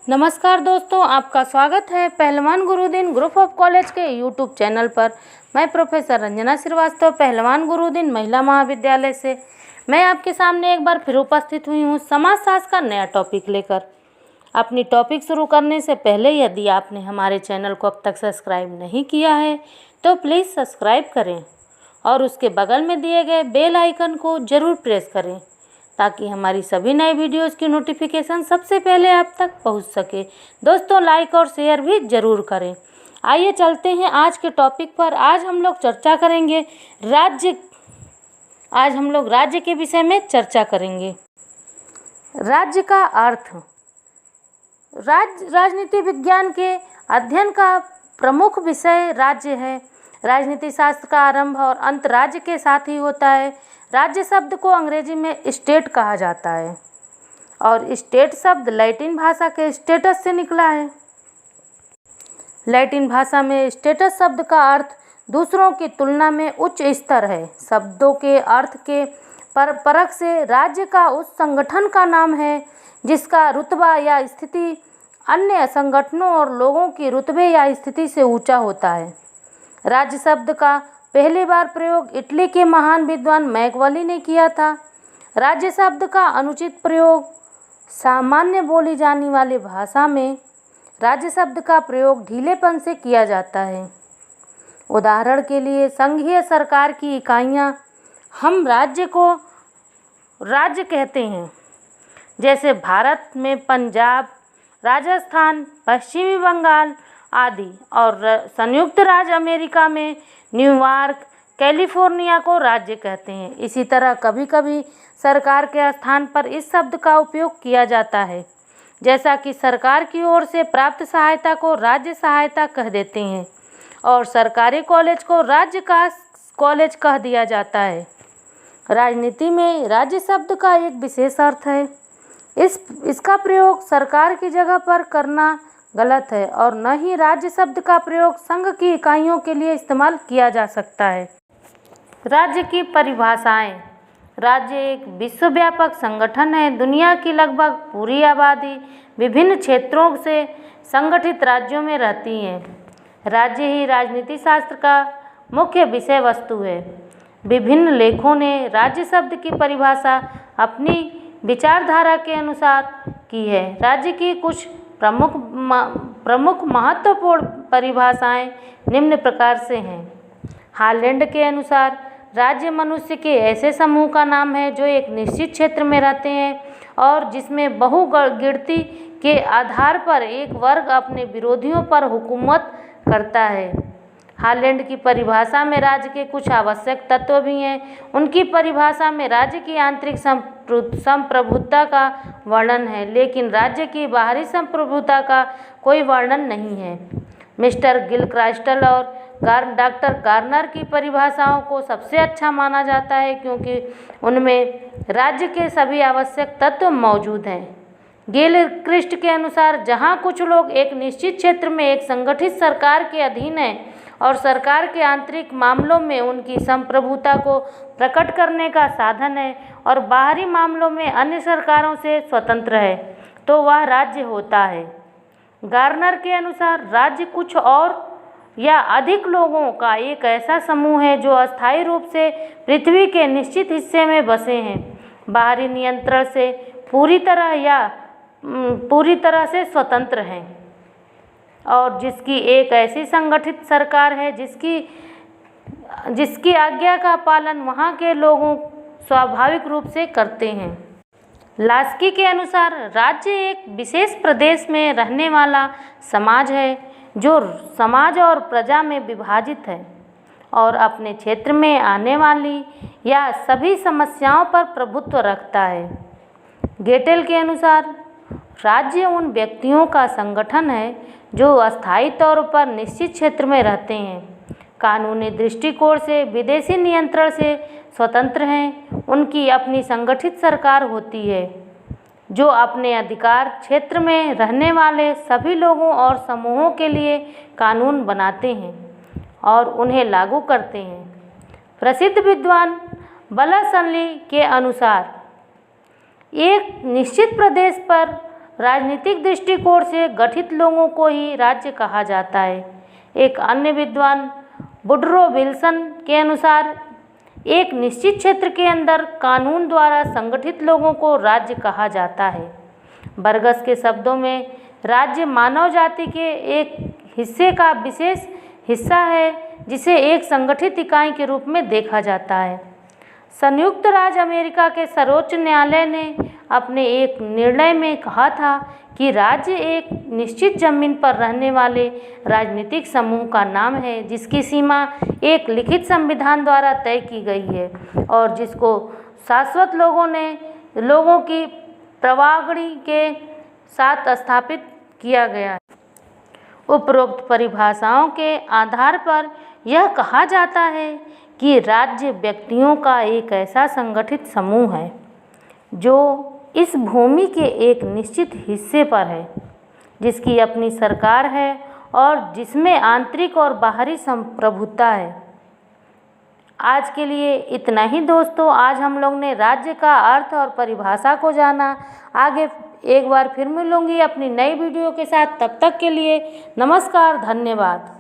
नमस्कार दोस्तों, आपका स्वागत है पहलवान गुरुदिन ग्रुप ऑफ कॉलेज के यूट्यूब चैनल पर। मैं प्रोफेसर रंजना श्रीवास्तव, पहलवान गुरुदिन महिला महाविद्यालय से मैं आपके सामने एक बार फिर उपस्थित हुई हूँ समाजशास्त्र का नया टॉपिक लेकर। अपनी टॉपिक शुरू करने से पहले यदि आपने हमारे चैनल को अब तक सब्सक्राइब नहीं किया है तो प्लीज़ सब्सक्राइब करें और उसके बगल में दिए गए बेल आइकन को ज़रूर प्रेस करें ताकि हमारी सभी नए वीडियोस की नोटिफिकेशन सबसे पहले आप तक पहुंच सके। दोस्तों, लाइक और शेयर भी ज़रूर करें। आइए चलते हैं आज के टॉपिक पर। आज हम लोग राज्य के विषय में चर्चा करेंगे। राज्य का अर्थ। राजनीति विज्ञान के अध्ययन का प्रमुख विषय राज्य है। राजनीति शास्त्र का आरंभ और अंत राज्य के साथ ही होता है। राज्य शब्द को अंग्रेजी में स्टेट कहा जाता है और स्टेट शब्द लैटिन भाषा के स्टेटस से निकला है। लैटिन भाषा में स्टेटस शब्द का अर्थ दूसरों की तुलना में उच्च स्तर है। शब्दों के अर्थ के परख से राज्य का उस संगठन का नाम है जिसका रुतबा या स्थिति अन्य संगठनों और लोगों की रुतबे या स्थिति से ऊंचा होता है। राज्य शब्द का पहली बार प्रयोग इटली के महान विद्वान मैकवली ने किया था। राज्य शब्द का अनुचित प्रयोग सामान्य बोली जाने वाली भाषा में राज्य शब्द का प्रयोग ढीलेपन से किया जाता है। उदाहरण के लिए संघीय सरकार की इकाइयां हम राज्य को राज्य कहते हैं, जैसे भारत में पंजाब, राजस्थान, पश्चिमी बंगाल आदि, और संयुक्त राज्य अमेरिका में न्यूयॉर्क, कैलिफोर्निया को राज्य कहते हैं। इसी तरह कभी कभी सरकार के स्थान पर इस शब्द का उपयोग किया जाता है, जैसा कि सरकार की ओर से प्राप्त सहायता को राज्य सहायता कह देते हैं और सरकारी कॉलेज को राज्य का कॉलेज कह दिया जाता है। राजनीति में राज्य शब्द का एक विशेष अर्थ है। इसका प्रयोग सरकार की जगह पर करना गलत है और न ही राज्य शब्द का प्रयोग संघ की इकाइयों के लिए इस्तेमाल किया जा सकता है। राज्य की परिभाषाएं। राज्य एक विश्वव्यापक संगठन है। दुनिया की लगभग पूरी आबादी विभिन्न क्षेत्रों से संगठित राज्यों में रहती है। राज्य ही राजनीति शास्त्र का मुख्य विषय वस्तु है। विभिन्न लेखों ने राज्य शब्द की परिभाषा अपनी विचारधारा के अनुसार की है। राज्य की कुछ प्रमुख महत्वपूर्ण परिभाषाएं निम्न प्रकार से हैं। हालैंड के अनुसार राज्य मनुष्य के ऐसे समूह का नाम है जो एक निश्चित क्षेत्र में रहते हैं और जिसमें बहुगिनती के आधार पर एक वर्ग अपने विरोधियों पर हुकूमत करता है। हालैंड की परिभाषा में राज्य के कुछ आवश्यक तत्व भी हैं। उनकी परिभाषा में राज्य की आंतरिक संप्रभुता का वर्णन है, लेकिन राज्य की बाहरी संप्रभुता का कोई वर्णन नहीं है। मिस्टर गिलक्रास्टल और डॉक्टर गार्नर की परिभाषाओं को सबसे अच्छा माना जाता है क्योंकि उनमें राज्य के सभी आवश्यक तत्व मौजूद हैं। गिलक्रिस्ट के अनुसार जहां कुछ लोग एक निश्चित क्षेत्र में एक संगठित सरकार के अधीन हैं और सरकार के आंतरिक मामलों में उनकी संप्रभुता को प्रकट करने का साधन है और बाहरी मामलों में अन्य सरकारों से स्वतंत्र है, तो वह राज्य होता है। गार्नर के अनुसार राज्य कुछ और या अधिक लोगों का एक ऐसा समूह है जो अस्थायी रूप से पृथ्वी के निश्चित हिस्से में बसे हैं, बाहरी नियंत्रण से पूरी तरह से स्वतंत्र हैं और जिसकी एक ऐसी संगठित सरकार है जिसकी आज्ञा का पालन वहाँ के लोगों स्वाभाविक रूप से करते हैं। लास्की के अनुसार राज्य एक विशेष प्रदेश में रहने वाला समाज है जो समाज और प्रजा में विभाजित है और अपने क्षेत्र में आने वाली या सभी समस्याओं पर प्रभुत्व रखता है। गेटेल के अनुसार राज्य उन व्यक्तियों का संगठन है जो अस्थायी तौर पर निश्चित क्षेत्र में रहते हैं, कानूनी दृष्टिकोण से विदेशी नियंत्रण से स्वतंत्र हैं। उनकी अपनी संगठित सरकार होती है जो अपने अधिकार क्षेत्र में रहने वाले सभी लोगों और समूहों के लिए कानून बनाते हैं और उन्हें लागू करते हैं। प्रसिद्ध विद्वान बलासनली के अनुसार एक निश्चित प्रदेश पर राजनीतिक दृष्टिकोण से गठित लोगों को ही राज्य कहा जाता है। एक अन्य विद्वान वुडरो विल्सन के अनुसार एक निश्चित क्षेत्र के अंदर कानून द्वारा संगठित लोगों को राज्य कहा जाता है। बर्गस के शब्दों में राज्य मानव जाति के एक हिस्से का विशेष हिस्सा है जिसे एक संगठित इकाई के रूप में देखा जाता है। संयुक्त राज्य अमेरिका के सर्वोच्च न्यायालय ने अपने एक निर्णय में कहा था कि राज्य एक निश्चित जमीन पर रहने वाले राजनीतिक समूह का नाम है जिसकी सीमा एक लिखित संविधान द्वारा तय की गई है और जिसको शाश्वत लोगों की प्रवागणी के साथ स्थापित किया गया है। उपरोक्त परिभाषाओं के आधार पर यह कहा जाता है कि राज्य व्यक्तियों का एक ऐसा संगठित समूह है जो इस भूमि के एक निश्चित हिस्से पर है, जिसकी अपनी सरकार है और जिसमें आंतरिक और बाहरी संप्रभुता है। आज के लिए इतना ही दोस्तों। आज हम लोग ने राज्य का अर्थ और परिभाषा को जाना। आगे एक बार फिर मिलूंगी अपनी नई वीडियो के साथ। तब तक के लिए नमस्कार, धन्यवाद।